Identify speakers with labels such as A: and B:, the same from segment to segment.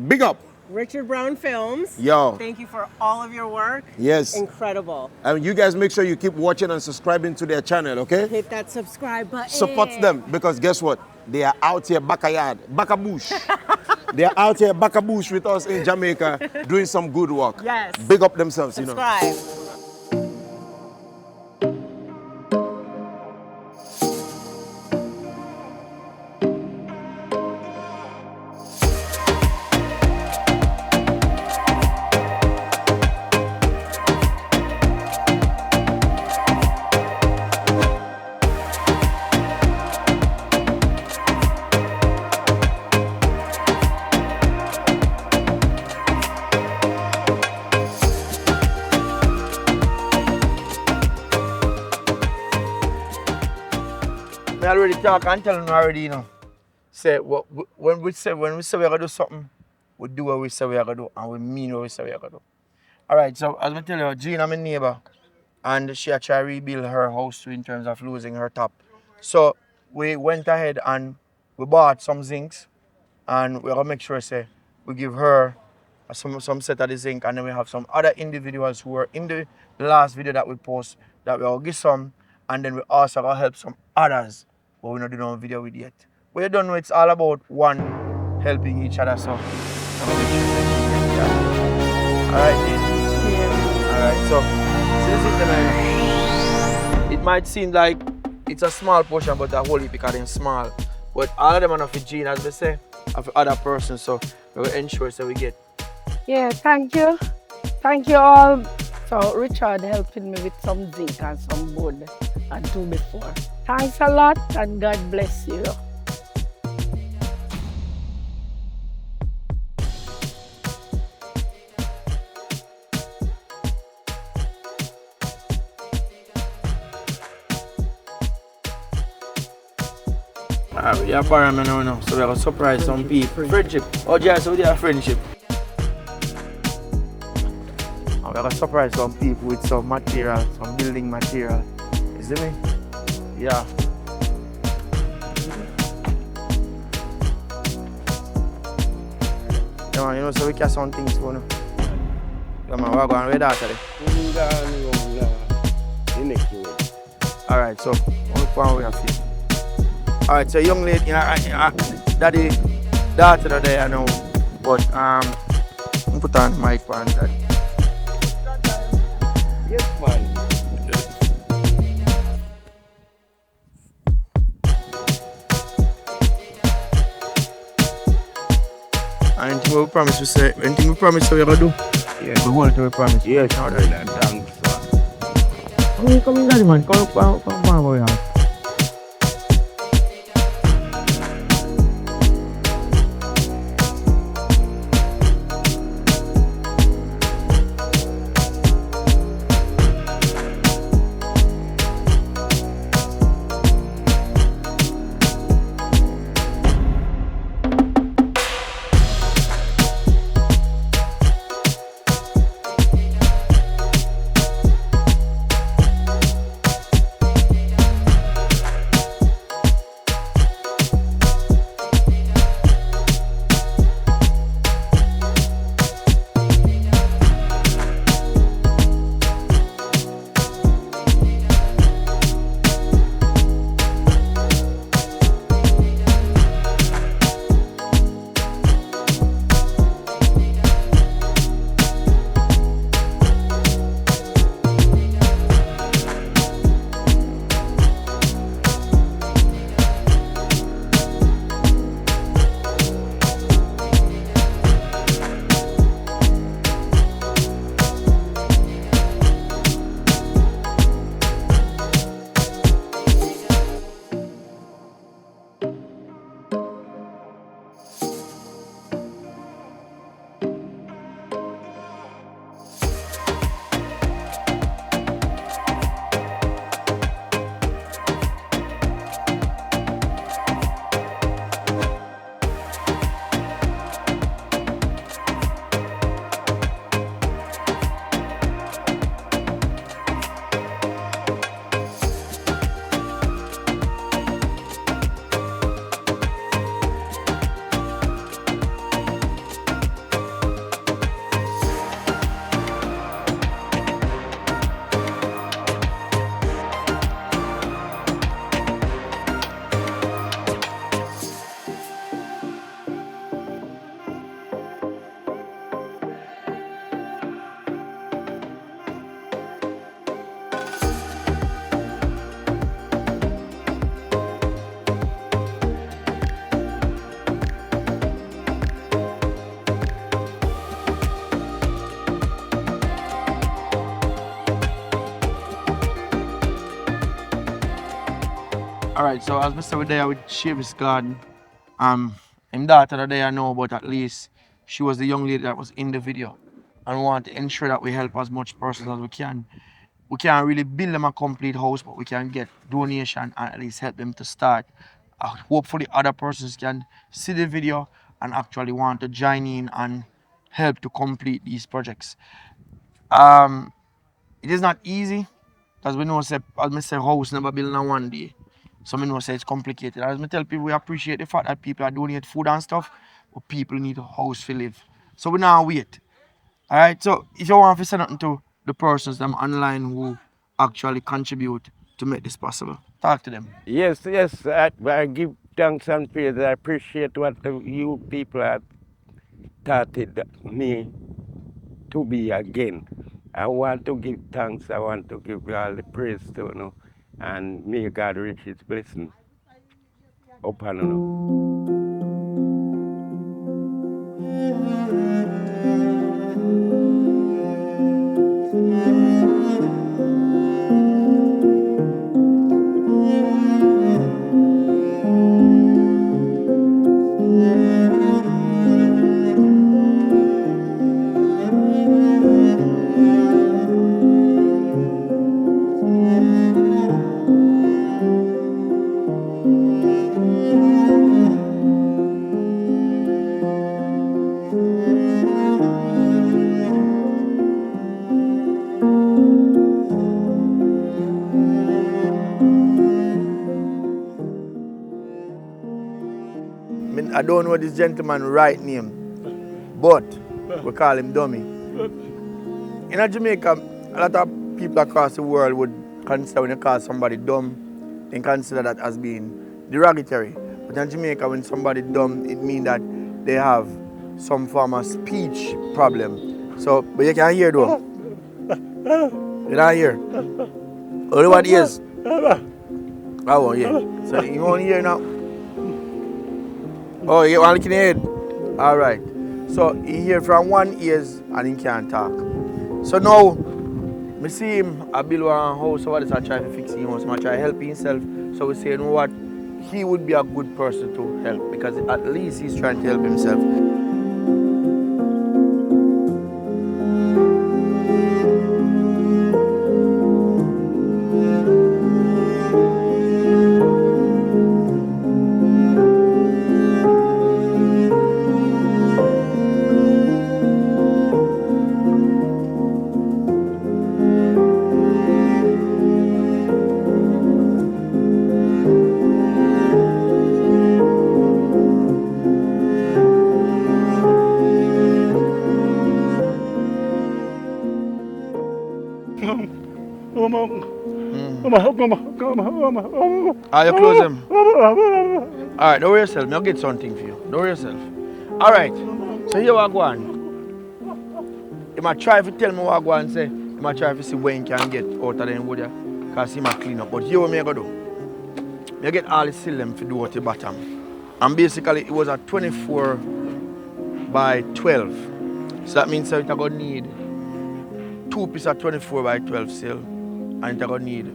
A: Big up.
B: Richard Brown Films.
A: Yo.
B: Thank you for all of your work.
A: Yes.
B: Incredible.
A: And you guys make sure you keep watching and subscribing to their channel, okay?
B: Hit that subscribe button.
A: Support them because guess what? They are out here back a yard, back a bush. They are out here back a bush with us in Jamaica doing some good work.
B: Yes.
A: Big up themselves,
B: Subscribe.
A: you know.
C: I already talk and tell them already, you know. Say when we say we're gonna do something, we do what we say we're gonna do, and we mean what we say we're gonna do. Alright, so as I tell you, Gina, my neighbor, and she had tried to rebuild her house too in terms of losing her top. So we went ahead and we bought some zincs, and we're gonna make sure say we give her some set of the zinc, and then we have some other individuals who were in the last video that we post that we'll give some, and then we also gonna help some others. But we're not doing no video with yet. But you don't know it's all about one helping each other, so alright, yeah. Alright, so this is the it might seem like it's a small portion, but the whole heap because it's small. But all of them are not for Gina, as we say, are for other persons, so we will ensure so we get.
D: Yeah, thank you. Thank you all. So Richard helping me with some zinc and some wood and two before. Thanks a lot and God bless you.
C: We are borrowing now, so we're going to surprise some people. Friendship. Oh, yeah, so we have friendship. We're going to surprise some people with some material, some building material. You see me? Yeah. Yeah, man, you know, so we can some things for now. Yeah, man, we're going with that today. Alright, so look what we have here. Alright, so young lady, daddy, daughter there now, but put on the mic for that.
E: Yes, man.
C: Anything we promise we say, anything we promise we're gonna do.
E: Yeah.
C: We want to we promise.
E: Yeah, thanks.
C: Come in, daddy man, come on, Alright, so as I said, we're there with Shavis Garden. Him daughter that I know, but at least she was the young lady that was in the video. And we want to ensure that we help as much persons as we can. We can't really build them a complete house, but we can get donation and at least help them to start. Hopefully other persons can see the video and actually want to join in and help to complete these projects. It is not easy, because we know, say, as I say, house never built in one day. So I know say it's complicated. As I tell people, we appreciate the fact that people are donating food and stuff, but people need a house to live. So we now wait. Alright, so if you want to say something to the persons them online who actually contribute to make this possible, talk to them.
E: Yes, I give thanks and praise. I appreciate what you people have started me to be again. I want to give thanks. I want to give all the praise to you, and may God reach His blessing upon you.
C: I don't know this gentleman's right name, but we call him Dummy. In Jamaica, a lot of people across the world would consider when you call somebody dumb, they consider that as being derogatory. But in Jamaica, when somebody dumb, it means that they have some form of speech problem. So, but you can hear though. You don't hear. Only what ears. I won't hear. So you won't hear now. Oh, you want to hear? All right. So he hear from one ears and he can't talk. So now, I see him, I build one house, so what is I try to fix him house, I try to help himself. So we say, you know what, he would be a good person to help because at least he's trying to help himself. You close them. Alright, don't worry yourself. I'll get something for you. Don't worry yourself. Alright, so here we go on. You might try to tell me what I go and say. You might try to see when you can get out of them with you. Because he might clean up. But here what I'm going to do. I get all the cylinder to do at the bottom. And basically it was a 24 by 12. So that means that you're going to need 2 pieces of 24 by 12 sill. And you're going to need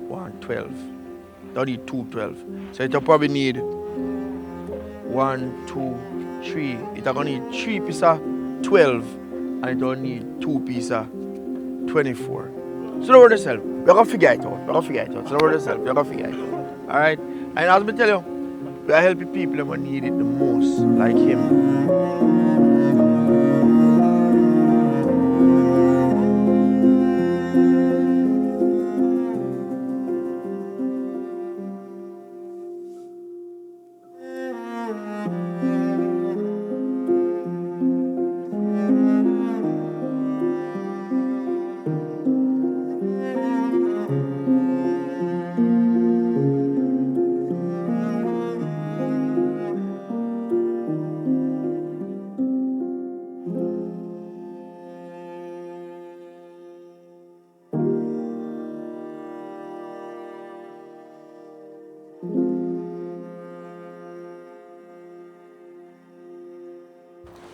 C: 112. You need 212. So you'll probably need 1, 2, 3. You're going to need 3 pieces of 12 and you'll need 2 pieces of 24. So don't worry yourself. We're going to figure it out. So don't worry yourself. We're going to figure it out. Alright? And as I tell you, we are helping people who need it the most, like him.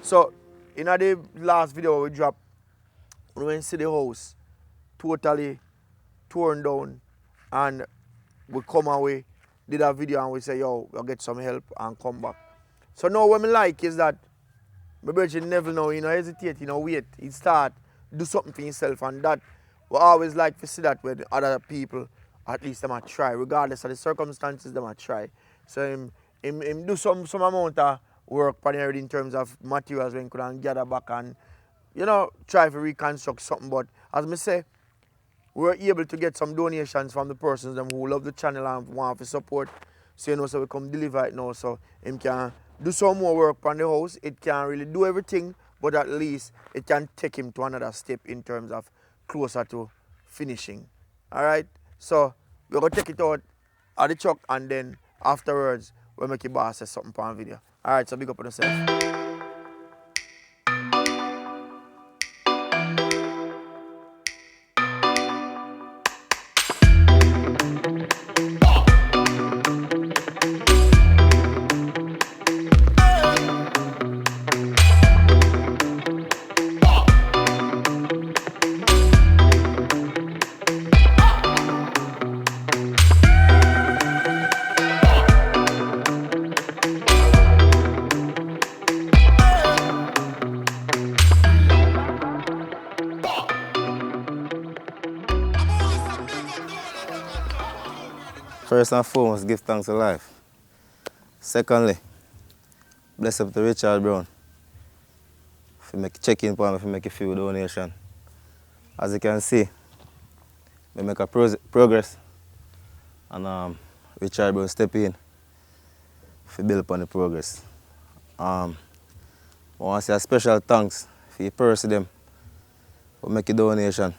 C: So, in the last video we dropped, we went to see the house totally torn down and we come away did a video and we say, yo, we'll get some help and come back. So now what I like is that my brother Neville now, you know, hesitate, you know, wait. He start, do something for himself, and that we always like to see that with other people, at least they might try, regardless of the circumstances, they might try. So him do some amount of work in terms of materials when he could gather back and, you know, try to reconstruct something. But as I say, we were able to get some donations from the persons them who love the channel and want to support. So you know, so we come deliver it now, so him can do some more work on the house. It can't really do everything, but at least it can take him to another step in terms of closer to finishing. Alright? So we're gonna take it out of the truck and then afterwards we'll make your boss say something on video. Alright, so big up on yourself.
F: First and foremost, give thanks to life. Secondly, bless up to Richard Brown for make check-in for me, for make a few donation. As you can see, we make a progress, and Richard Brown step in to build upon the progress. I want to say a special thanks for the person them who make a donation.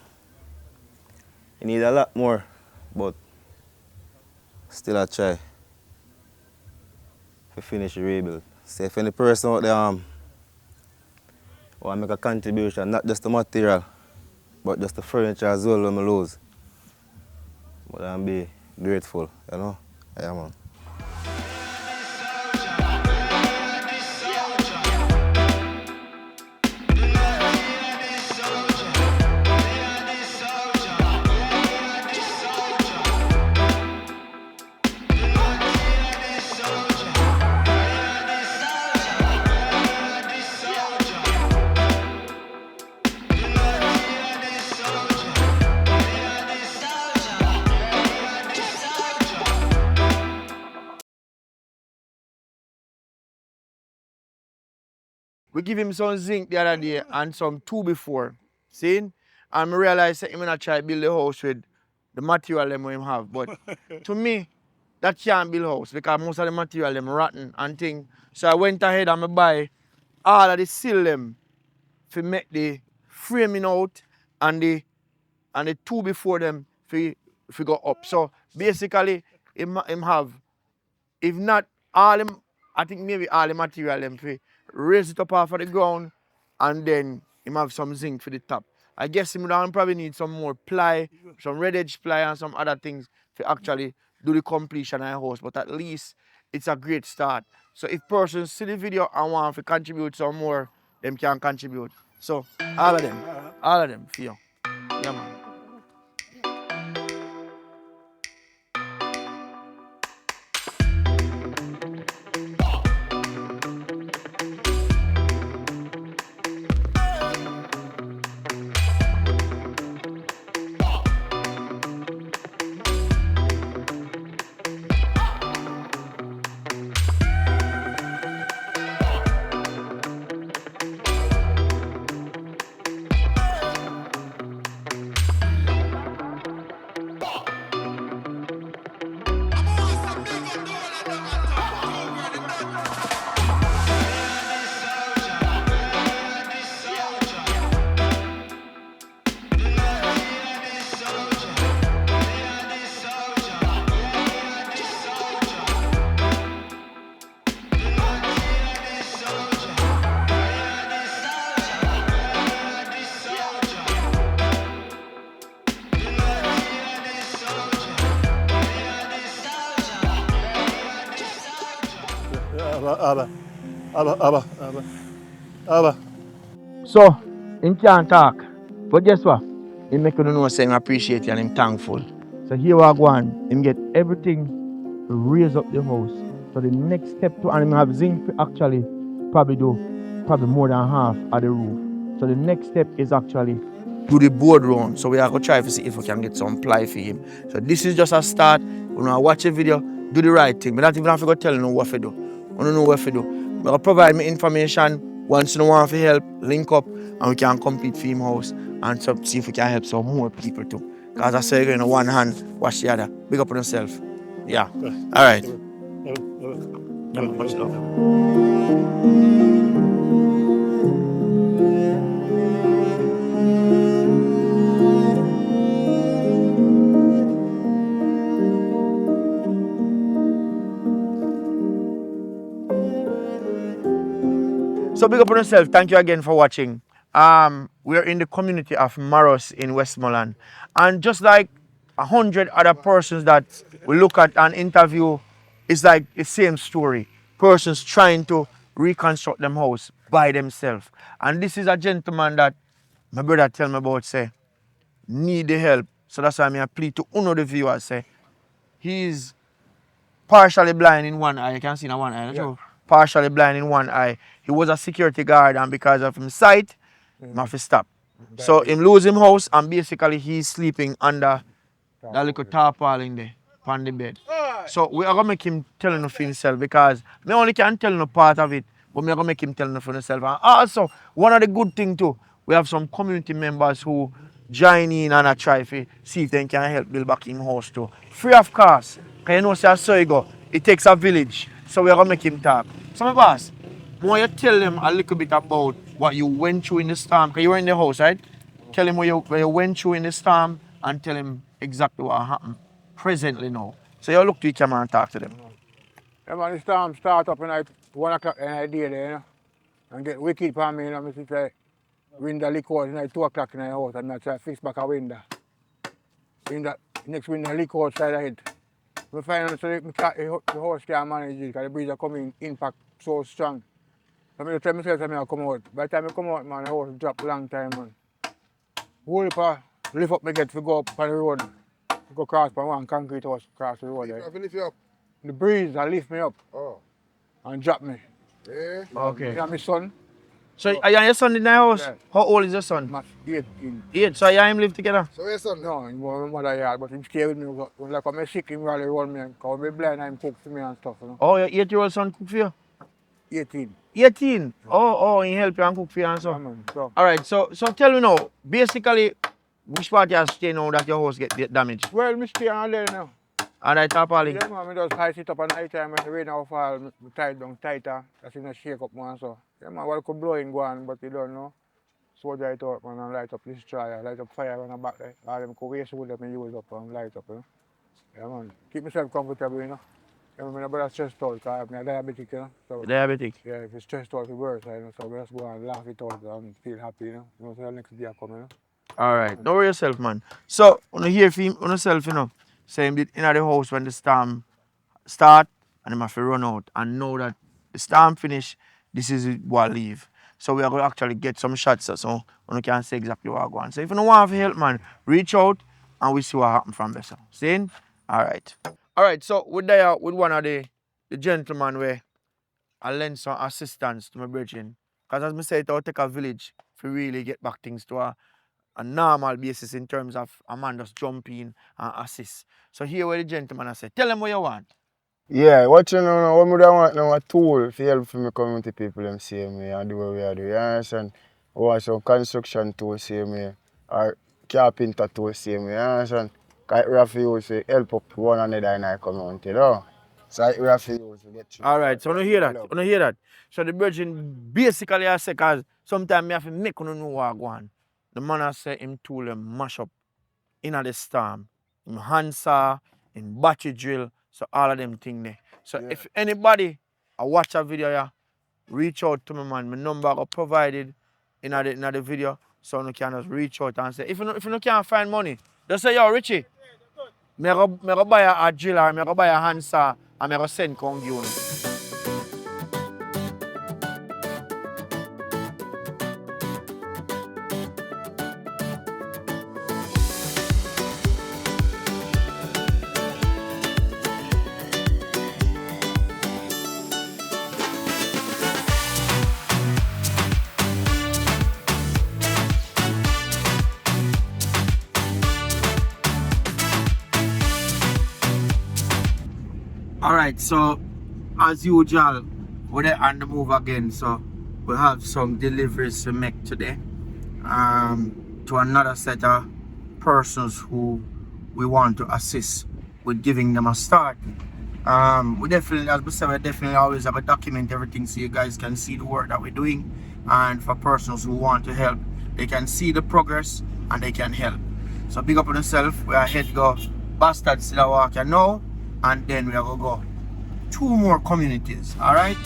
F: You need a lot more, but still I try to finish the rebuild. So if any person out there want to make a contribution, not just the material, but just the furniture as well when I lose, but I'm be grateful, you know? Yeah, man.
C: We give him some zinc the other day and some 2 before. See? And I realized that I'm going to try to build the house with the material them we have. But to me, that can't build house because most of the material them rotten and thing. So I went ahead and I buy all of the seal them to make the framing out and the 2 before them to go up. So basically, him have, if not all them, I think maybe all the material them to raise it up off of the ground and then him have some zinc for the top. I guess him down probably need some more ply, some red edge ply and some other things to actually do the completion of the house. But at least it's a great start. So if persons see the video and want to contribute some more, them can contribute. So all of them for you. Yeah, man.
G: Abba.
C: So, him can't talk. But guess what? He make you know saying appreciate you and him thankful. So here we go on. Him get everything raise up the house. So the next step to, and I have zinc actually probably more than half of the roof. So the next step is actually do the board round. So we are going to try to see if we can get some ply for him. So this is just a start. When I watch a video, do the right thing. But not even have to go tell you what to do. I don't know what to do. I'm going to provide me information. Once you want for help, link up and we can complete for him house and so see if we can help some more people too. Because I say, in one hand, wash the other. Big up on yourself. Yeah. All right. Much love. So big up on yourself. Thank you again for watching. We're in the community of Maros in Westmoreland. And just like 100 other persons that we look at and interview, it's like the same story. Persons trying to reconstruct them house by themselves. And this is a gentleman that my brother tell me about, say, need the help. So that's why I plead to the viewers, say, he's partially blind in one eye. You can see in one eye. Yeah. Partially blind in one eye. He was a security guard, and because of his sight, he have to stop. So him lose him house, and basically he's sleeping under that little tarpaulin there on the bed. So we are gonna make him tell him for himself, because me only can tell him part of it, but we are gonna make him tell him for himself. And also, one of the good things too, we have some community members who join in and try to see if they can help build back him house too. Free of cost. Because you know, so you go, it takes a village. So we are gonna make him talk. So my boss, why you tell them a little bit about what you went through in the storm? Because you were in the house, right? Tell him what you went through in the storm and tell him exactly what happened presently now. So you look to the camera and talk to them.
G: Yeah, man, the storm start up at 1 o'clock in the day there, you know, and get wicked for me, you know, I say, window leak out at 2 o'clock in the house, and I try to fix back a window. Next window leak outside the head. I find out so the house can't manage it because the breeze are coming impact so strong. So I tell myself that I come out. By the time I come out, man, the house drop long time, man. Whole heap lift up my get to go up on the road. Go cross by one concrete house across the road. Right?
H: Lift you up?
G: The breeze that lift me up and drop me.
H: Yeah.
C: Okay.
G: Yeah, my son.
C: So are you and your son in the house?
G: Yeah.
C: How old is your son?
G: 18.
C: 8. So you and him live together?
H: So your son?
G: No, he was my mother yard, but he stay with me. When like, I'm sick, he really run me and call me blind and cook for me and stuff. You know?
C: Oh, your 8-year-old son cook for you?
G: 18.
C: 18? Oh, he help you and cook for you and so?
G: Yeah, man, so.
C: All right, so tell me now, basically, which part you stay now that your house get damaged?
G: Well, I stay on there now.
C: And I tarpaulin?
G: Yeah, man, I just high sit up at night time when the rain out fall, I tight down tighter. That's in a shake up, man, so. Yeah, man, what could blow in go on, but you don't know. Soldier it out, man, and light up this destroyer, light up fire on the back there. All them could waste wood that I use up and light up, you know. Yeah, man. Keep myself comfortable, you know. Yeah, man, I'm not stressed out because I'm diabetic, you know. So,
C: Diabetic?
G: yeah, if it's stressed out, it's worse, you know. So we just go and laugh it out and feel happy, you know. You know, so the next day I come, you know.
C: All right, don't worry yourself, man. So, when you hear from yourself, you know, saying in the house when the storm start and them have to run out and know that the storm finish, this is what leave. So we are going to actually get some shots so we can say exactly what going on. So if you don't want help, man, reach out and we see what happens from there. See? All right. All right, so we're there with one of the gentlemen where I lend some assistance to my brethren. Because as I say, it will take a village to really get back things to a normal basis in terms of a man just jump in and assist. So here where the gentleman I say, tell them what you want.
G: Yeah, what you know, what I want now a tool to help for my community people them same way and do what we are doing. You understand? We want some construction tool same way or carpenter tool same way. You understand? Because we have to use to help up one another in our community, you know? So we have to use to get through.
C: All right, so I don't hear that. I don't hear that. So the virgin basically I say, because sometimes I have to make you know what go on. The man I say him tool him mash up in the storm. Him handsaw, him battery drill, so all of them things there. So if anybody watch a video here, reach out to me, man. My number got provided in the video. So you can just reach out and say, if you can't find money, just say, yo, Richie, I go buy a drill or I go buy a handsaw and I go send come give you. Alright, so as usual, we're on the move again. So we have some deliveries to make today. To another set of persons who we want to assist with giving them a start. We definitely, as we said, we definitely always have to document everything so you guys can see the work that we're doing. And for persons who want to help, they can see the progress and they can help. So big up on yourself. We are head go Bastard still walk now, and then we are gonna go 2 more communities. Alright?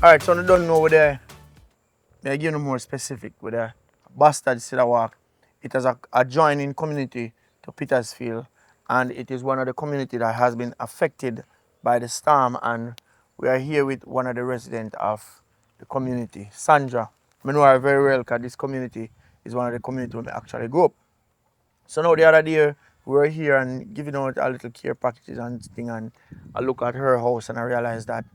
C: Alright, so I don't know where they give you more specific with the Bastard Cedar Walk. It is a adjoining community to Petersfield, and it is one of the community that has been affected by the storm, and we are here with one of the residents of the community, Sandra. I know her very well because this community is one of the communities where I actually grew up. So now the other day we were here and giving out a little care packages and thing, and I look at her house and I realized that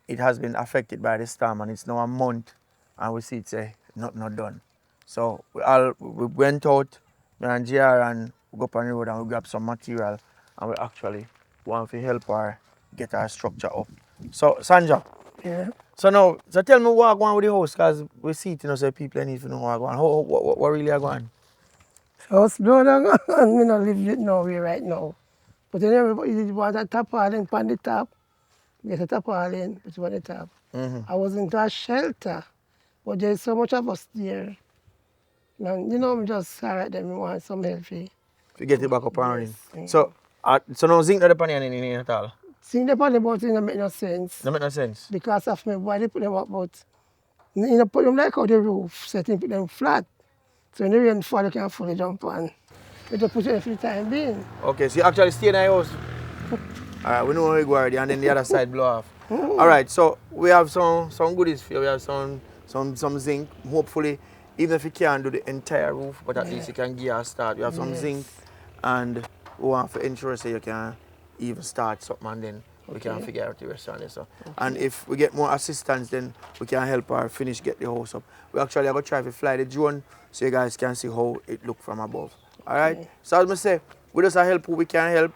C: it has been affected by the storm, and it's now a month, and we see it's not done. So we went out, me and JR, and we go up on the road and we grab some material, and we actually want to help her get her structure up. So Sandra,
D: Yeah.
C: so now, so tell me what going on with the house, because we see it, so people need to know what going on. What really are going on?
D: House blood and me not live it nowhere right now. But then everybody want a tarpaulin on the top. Get a tarpaulin, put it on the top. I was into a shelter, but there's so much of us there. And you know, I'm just alright then, we want some help.
C: To get it back up and running.
D: Yes.
C: So no zinc not upon anything at all?
D: Seeing the on the boat, it don't make no sense.
C: No make no sense?
D: Because of me, why they put them up, but you know, put them like out the roof, setting put them flat. So when the rain fall, you can fully jump on. You just put it for the time being.
C: Okay, so you actually stay in the house? Alright, we know where we go already, and then the other side blow off. Alright, so we have some goodies for you. We have some zinc. Hopefully, even if you can't do the entire roof, but at least you can give a start. We have some zinc, and we want to ensure so you can even start something, and then we can figure out the rest of it. So. And if we get more assistance, then we can help her finish get the house up. We actually are going to try to fly the drone so you guys can see how it looks from above. Alright? So as I say, we just help who we can help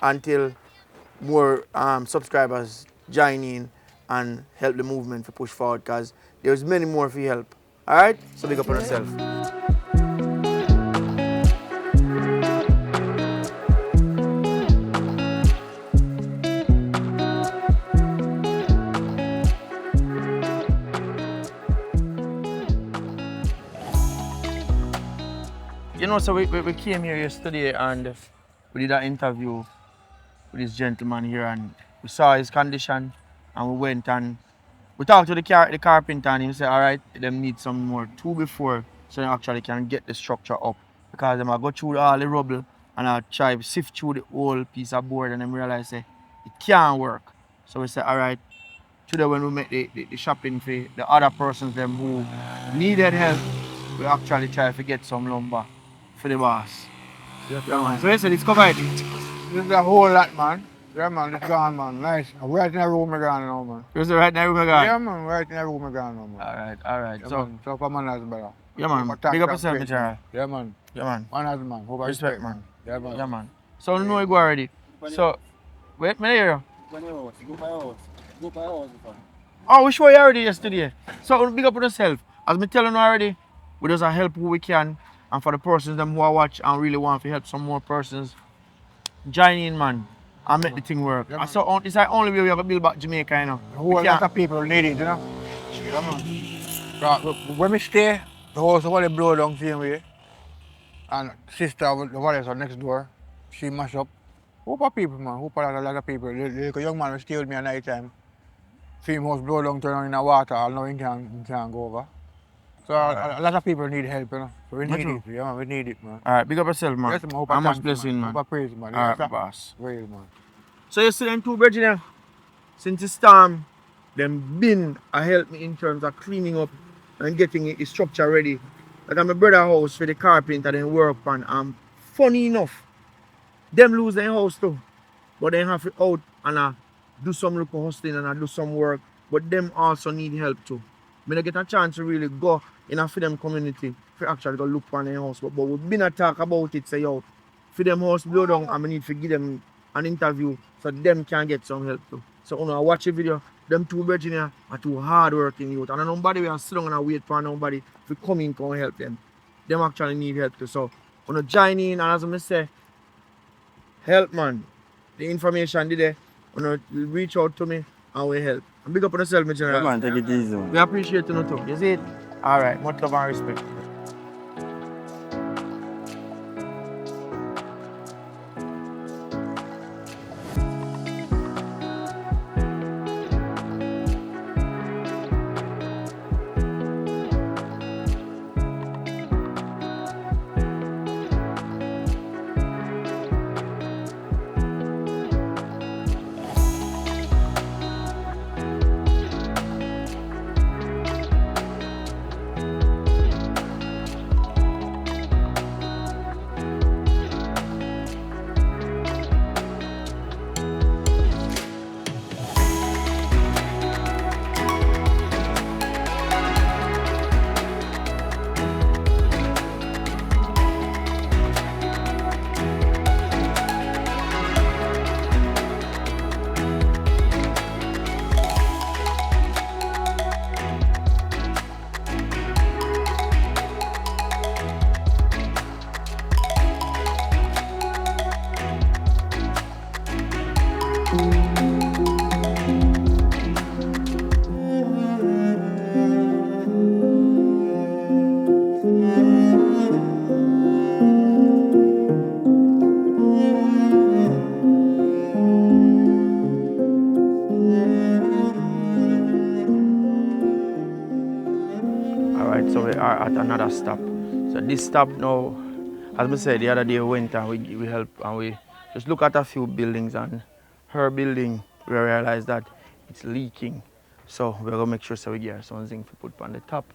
C: until more subscribers join in and help the movement to push forward, because there's many more for help. Alright? So big up on yourself. You know, so we came here yesterday and we did an interview with this gentleman here, and we saw his condition, and we went and we talked to the carpenter, and he said, alright, them need some more tool before so they actually can get the structure up, because they might go through all the rubble and I try to sift through the whole piece of board, and then realize it can't work. So we said, alright, today when we make the shopping for the other persons them who needed help, we actually try to get some lumber for the boss. Yeah, man. So he said it's covered.
G: This is a whole lot, man. Yeah, man, it's gone, man. Nice. I'm right in the room again now, man.
C: You're right in the room again?
G: Yeah, man, right in the room again now, man.
C: Alright.
G: Yeah,
C: So,
G: man. So for man as better.
C: yeah, man. Big up yourself, Mr. General.
G: Yeah, man.
C: Yeah, man.
G: Man as man. Over
C: Respect, man.
G: Yeah, man.
C: Yeah, man. So, you know you go already. So, wait, me here.
H: Go by house.
C: Oh, we show you already yesterday. So, big up on yourself. As me telling you already, we just help who we can, And for the persons them who are watch and really want to help some more persons, join in, man, and make the thing work.
G: Yeah,
C: And so it's the only way we have to build back Jamaica, you know.
G: A whole lot of people need it, you know. Yeah, man. So, when we stay, the house will blow down same way. And sister, the wife are next door, she mash up. Hope of people, man. Hope a lot of people. The young man will stay with me at night time. See him house blow down, turn on in the water, I know he can go over. So a lot of people need help, you know. So we need it, yeah, man. We need it, man.
C: Alright, big up yourself, man.
G: Yes, man. Hope
C: How much
G: thank you,
C: blessing, man?
G: Hope I praise, man.
C: Alright,
G: Yes, sir.
C: boss.
G: Real, man.
C: So you see them two brethren, since the storm, them been a help me in terms of cleaning up and getting the structure ready. Like at my brother's house for the carpenter then work on. And funny enough, them lose their house too. But they have to out and do some local hustling and do some work. But them also need help too. Me not get a chance to really go in a for them community to actually go look for their house. But we've been a talk about it, say yo, for them house blow down and I need to give them an interview so them can get some help too. So when I watch a video, them two brethren here are two hard working youth. And nobody will sit down and wait for nobody to come in and help them. Them actually need help too. So when I join in and as I say, help man. The information there, when I reach out to me and we help. And big up on yourself, my general.
F: Yeah, man, take it easy, man.
C: We appreciate you too. You see it? Alright, much love and respect. Alright, so we are at another stop. So this stop now, as I said the other day we went and we helped and we just look at a few buildings and her building we realized that it's leaking. So we're gonna make sure so we get her something to put on the top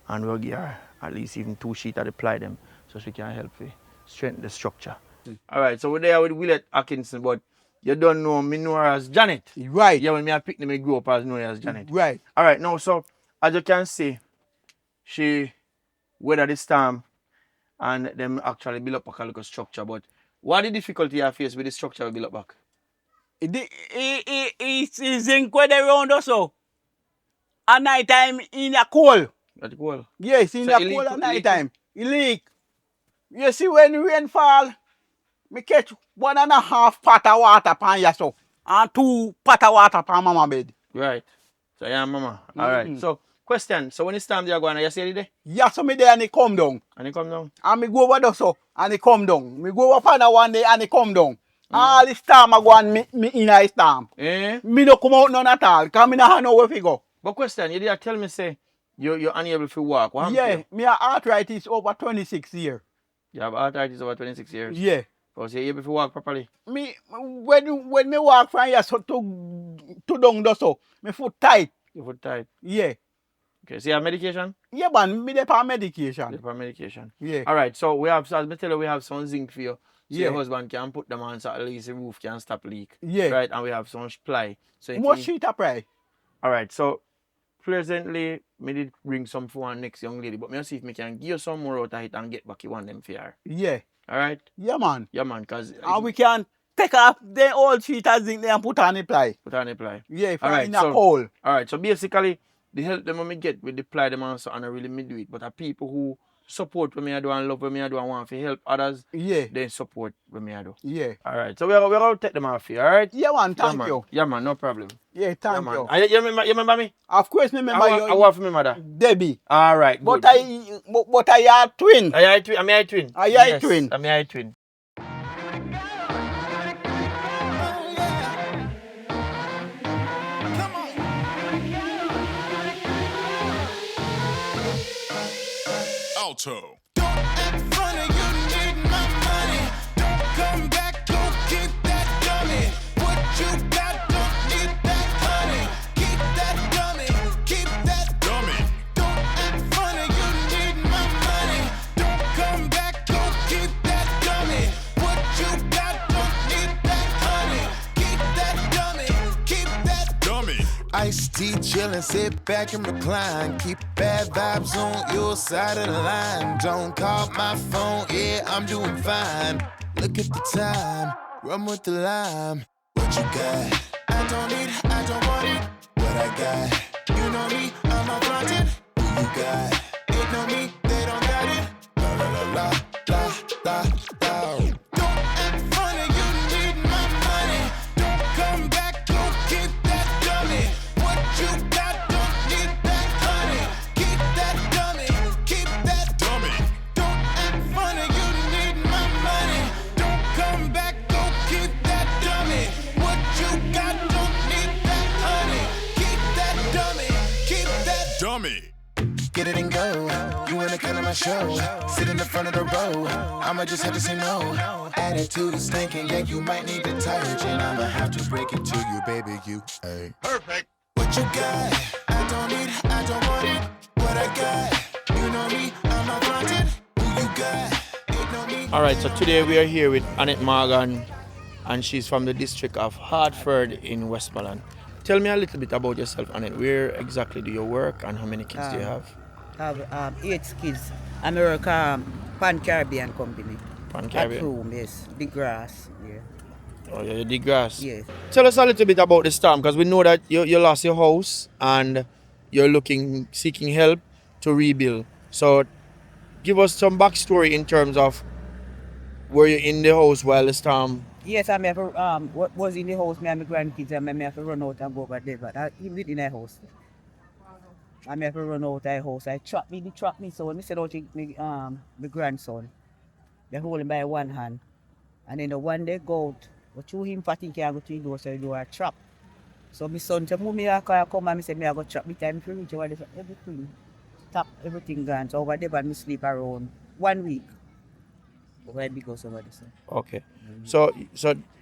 C: and we'll get her at least even 2 sheets to apply them so she can help strengthen the structure. Alright, so we're there with Willett Atkinson, but you don't know me know her as Janet.
G: Right.
C: Yeah, when I picked them, I grew up as know her as Janet.
G: Right.
C: Alright, now so as you can see, she weathered the storm and them actually build up a little structure. But what the difficulty you face with the structure we build up back?
H: It's incredible around also. At night time in a cold.
C: That's cool.
H: Yes, in
C: So
H: a
C: it
H: cold
C: leak-
H: at night
C: leak-
H: time. It leak. You see when rain fall, me catch 1.5 pot of water pan yourself. And 2 pot of water pan mama bed.
C: Right. So yeah, mama. Alright. So question. So when it's time they are going, you see it there?
H: Yeah, so me there and it come down.
C: And it come down?
H: And me go over there so and it come down. Me go over pan one day and it come down. All the storm I go and me in a storm.
C: Eh?
H: Me no come out none at all. Cause me no have nowhere to go.
C: But question, you did tell me say you're unable to walk. What happened to
H: Yeah,
C: you?
H: me have arthritis over 26 years.
C: You have arthritis over 26 years.
H: Yeah.
C: Because you're able to walk properly.
H: Me when me walk from here so to down there so, me foot tight.
C: Your foot tight.
H: Yeah.
C: Okay, so you have medication?
H: Yeah, man, me dey on medication.
C: For medication.
H: Yeah.
C: Alright, so we have, so as I tell you, we have some zinc for you. So
H: Yeah.
C: your husband can put them on so at least the roof can stop leak.
H: Yeah.
C: Right, and we have some ply. So
H: What sheet of pray?
C: Alright, so presently, me did bring some for one next young lady, but me see if me can give you some more out of it and get back you one them for her.
H: Yeah.
C: Alright?
H: Yeah, man.
C: Yeah, man, because
H: And we can take off the old sheet of zinc there and put on the ply.
C: put on the ply.
H: Yeah, for
C: Alright,
H: in a
C: so-
H: hole.
C: Alright, so basically, the help them when me get with the ply them also and I really me do it. But the people who support what me I do and love what me I do and want to help others,
H: Yeah.
C: then support what me I do.
H: Yeah.
C: Alright, so we're going to take them off here, alright?
H: Yeah, man, thank
C: man.
H: you.
C: Yeah, man, no problem.
H: Yeah, thank
C: man.
H: you.
C: And you remember me?
H: Of course, me remember you.
C: I want for me mother.
H: Debbie.
C: Alright, good.
H: But I are twin.
C: I twin. I'm a twin.
H: I are twin.
C: I'm a twin.
I: Alto.
J: Don't act funny, you need my money. Don't come back, go keep that dummy. What you got, don't need that honey. Keep that dummy, keep that dummy. Don't act funny, you need my money. Don't come back, go keep that dummy. What you got, don't need that honey. Keep that dummy, keep that dummy. Iced tea chillin', sit back and recline. Keep bad vibes on your side of the line. Don't call my phone, yeah, I'm doing fine. Look at the time, run with the lime. What you got? I don't want it. What I got? You know me, I'm not frontin'. Who you got? They know me, they don't got it. La la la la, la la la. Don't act funny, you need my money. Don't come back, go keep that dummy. What you got, don't need that honey. Keep that dummy, keep that dummy. Don't act funny, you need my money. Don't come back, go keep that dummy. What you got, don't need that honey. Keep that dummy, keep that
I: Dummy.
J: Get it and go. You wanna come to my show? Sit in the front of the row. I'ma just have to say no. Attitude is stinking, yeah, you might need detergent. I'ma have to break it to you, baby. You, hey.
I: Perfect.
J: What you got? I don't want it. What I got? You know me, I'm not frontin'. Who you got? They know me.
C: Alright, so today we are here with Anita Morgan, and she's from the district of Hartford in Westmoreland. Tell me a little bit about yourself, Anita. Where exactly do you work and how many kids do you have?
K: I have 8 kids. I work Pan Caribbean Company.
C: Pan Caribbean?
K: At home, yes. The grass, yeah.
C: Oh, yeah, you dig grass?
K: Yes.
C: Tell us a little bit about the storm, because we know that you lost your house and you're seeking help to rebuild. So give us some backstory in terms of were you in the house while the storm?
K: Yes, I have what was in the house, me and my grandkids, and I have to run out and go over there. But I live in the house. I have to run out of the house. They trap me. So when I said out my grandson, they hold him by one hand. And then the one day go out, but through him, I think I go to the door, so the door trap. So my son said, move me a car, come and I said, I go trap me time to reach over there, everything. Tap, everything gone. So over there, but I sleep around 1 week. Over because over there.
C: Okay. So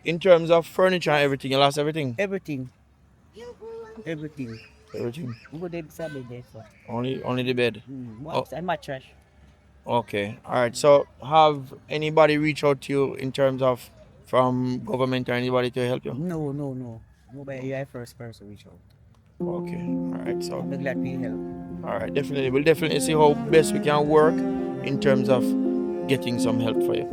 C: in terms of furniture and everything, you lost everything?
K: Everything. Everything.
C: Everything?
K: We go there beside the bed. So.
C: Only the bed?
K: And mattress.
C: Okay. Alright. So have anybody reach out to you in terms of from government or anybody to help you?
K: No. Nobody, you're the first person to reach out.
C: Okay. Alright. So
K: I'm glad we help.
C: Alright, definitely. We'll definitely see how best we can work in terms of getting some help for you.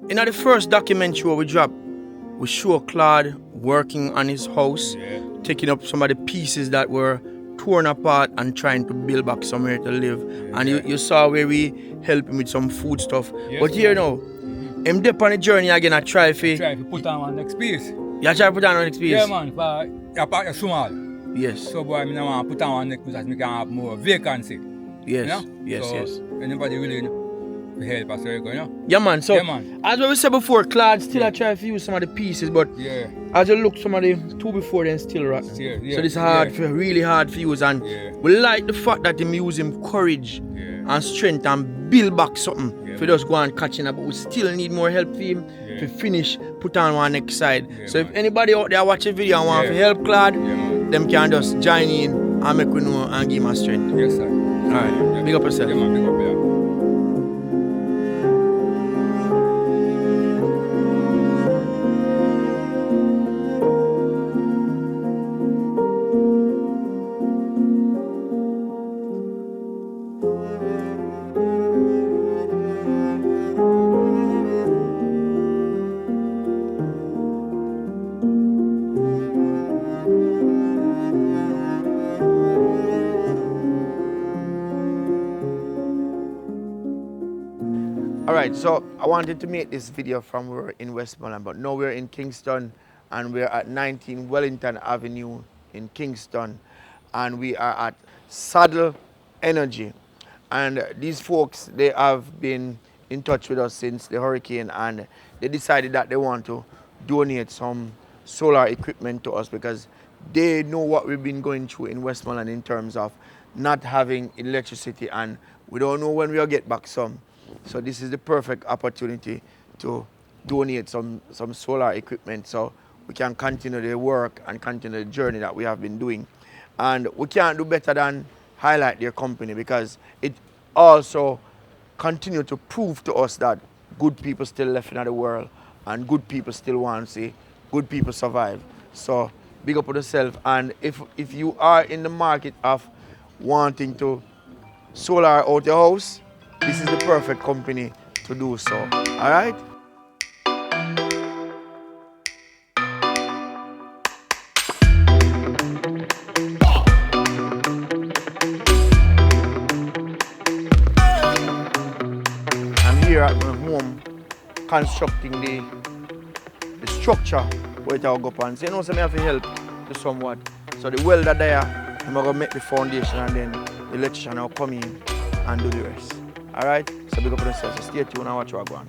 C: In the first documentary we dropped, we show Claude working on his house, taking up some of the pieces that were torn apart and trying to build back somewhere to live. And you saw where we help him with some food stuff. But here now, him dip on the journey again, I try to
L: put on one next piece.
C: You try to put on one next piece?
L: Yeah, man, but you're small.
C: Yes.
L: So boy, I don't want to put on one next piece so I can have more vacancy.
C: Yes,
L: you know?
C: yes.
L: Anybody really to help us, you know?
C: Yeah, man. So,
L: Yeah, man.
C: as we said before, Claude still I try to use some of the pieces, but
L: Yeah.
C: as you look, some of the two before then still rotten.
L: Yeah, yeah,
C: So this hard,
L: yeah.
C: for, really hard for use, and
L: Yeah.
C: we like the fact that him use him courage and strength and build back something for just go and catch him, but we still need more help for him to finish, put on one next side. So if anybody out there watch a video and want to help Claude, them can just join in and make we know and give him a strength.
L: Yes, sir.
C: Alright, big up yourself.
L: Yeah, man, big up, yeah.
C: Alright, so I wanted to make this video from where we're in Westmoreland, but now we're in Kingston and we're at 19 Wellington Avenue in Kingston, and we are at Saddle Energy. And these folks, they have been in touch with us since the hurricane, and they decided that they want to donate some solar equipment to us because they know what we've been going through in Westmoreland in terms of not having electricity, and we don't know when we'll get back some. So this is the perfect opportunity to donate some solar equipment so we can continue the work and continue the journey that we have been doing. And we can't do better than highlight their company because it also continue to prove to us that good people still left in the world and good people still want to see good people survive. So big up on yourself, and if you are in the market of wanting to solar out your house, this is the perfect company to do so. All right? I'm here at my home constructing the structure where it will go on. So you know, so I have to help to somewhat. So the welder there, I'm going to make the foundation, and then the electrician will come in and do the rest. Alright? So big up on yourself. So stay tuned and watch what I go on.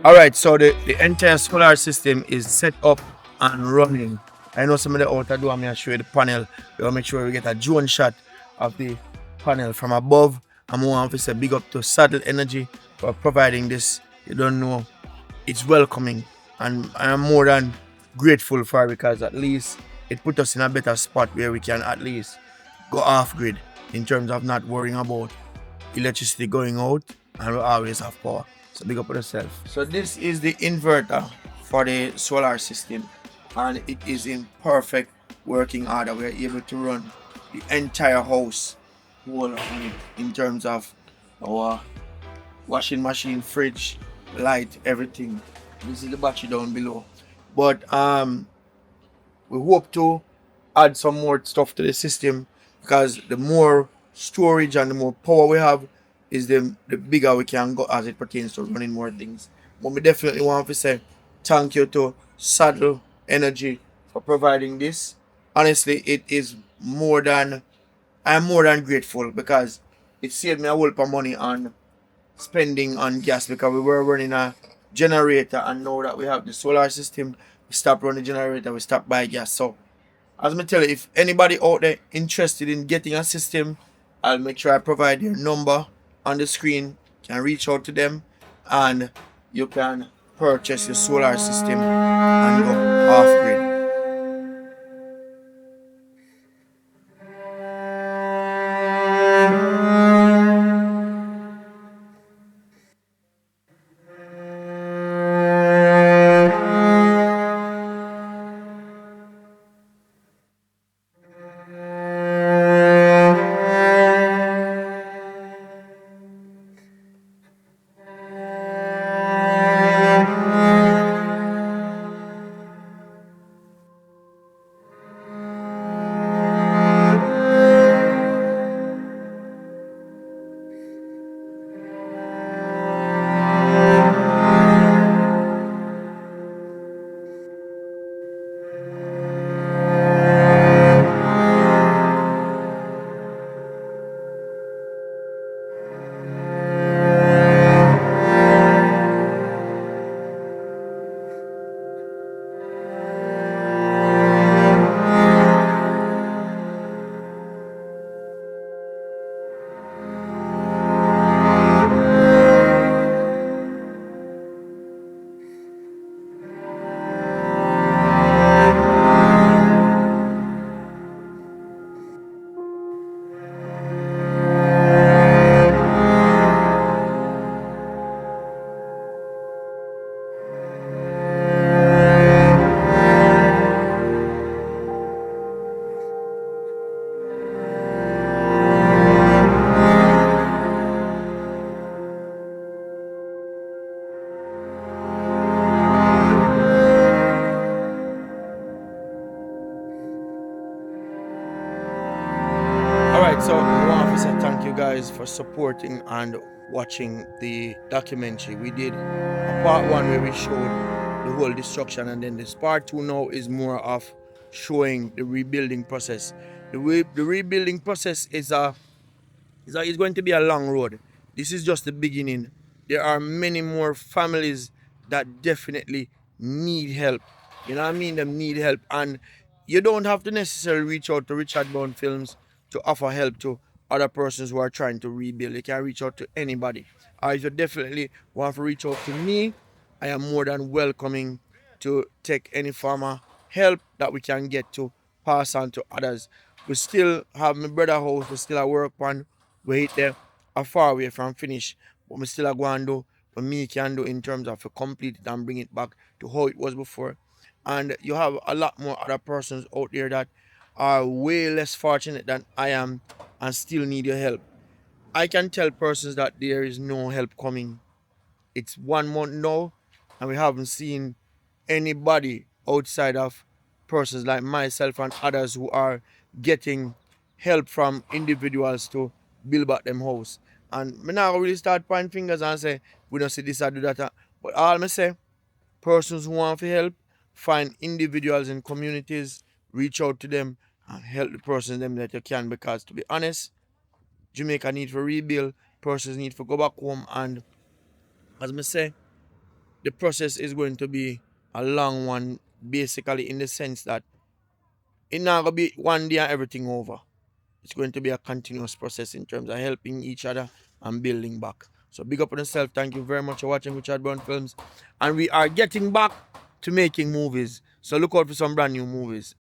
C: Alright, so the entire solar system is set up and running. I know some of the outer do, I'm going to show you the panel. We'll make sure we get a drone shot of the panel from above. I'm going to say big up to Saddle Energy for providing this. You don't know, it's welcoming, and I am more than grateful for it because at least it put us in a better spot where we can at least go off grid in terms of not worrying about electricity going out, and we always have power. So big up on yourself. So this is the inverter for the solar system, and it is in perfect working order. We are able to run the entire house whole on it in terms of our washing machine, fridge, light, everything. This is the battery down below. But we hope to add some more stuff to the system because the more storage and the more power we have is the bigger we can go as it pertains to running more things. But we definitely want to say thank you to Saddle Energy for providing this. Honestly, it is more than I'm more than grateful because it saved me a whole lot of money on spending on gas because we were running a generator, and now that we have the solar system, we stop running the generator, we stop buy gas. So as I tell you, if anybody out there interested in getting a system, I'll make sure I provide your number on the screen. You can reach out to them and you can purchase your solar system and go off grid. Alright, so I want to say thank you guys for supporting and watching the documentary. We did a part one where we showed the whole destruction, and then this part two now is more of showing the rebuilding process. The rebuilding process is going to be a long road. This is just the beginning. There are many more families that definitely need help. You know what I mean? Them need help. And you don't have to necessarily reach out to Richard Brown Films to offer help to other persons who are trying to rebuild. You can reach out to anybody. Or if you definitely want to reach out to me, I am more than welcoming to take any form of help that we can get to pass on to others. We still have my brother house, we still at work on, wait there, are far away from finish, but we still are going to do what me can do in terms of to complete it and bring it back to how it was before. And you have a lot more other persons out there that are way less fortunate than I am and still need your help. I can tell persons that there is no help coming. It's 1 month now, and we haven't seen anybody outside of persons like myself and others who are getting help from individuals to build back them house. And me now really start pointing fingers and say, we don't see this or do that. But all me say, persons who want to help, find individuals in communities, reach out to them and help the persons them that you can, because to be honest, Jamaica need to rebuild, persons need to go back home, and as me say, the process is going to be a long one, basically in the sense that it's not going to be one day and everything over. It's going to be a continuous process in terms of helping each other and building back. So big up on yourself. Thank you very much for watching Richard Brown Films. And we are getting back to making movies. So look out for some brand new movies.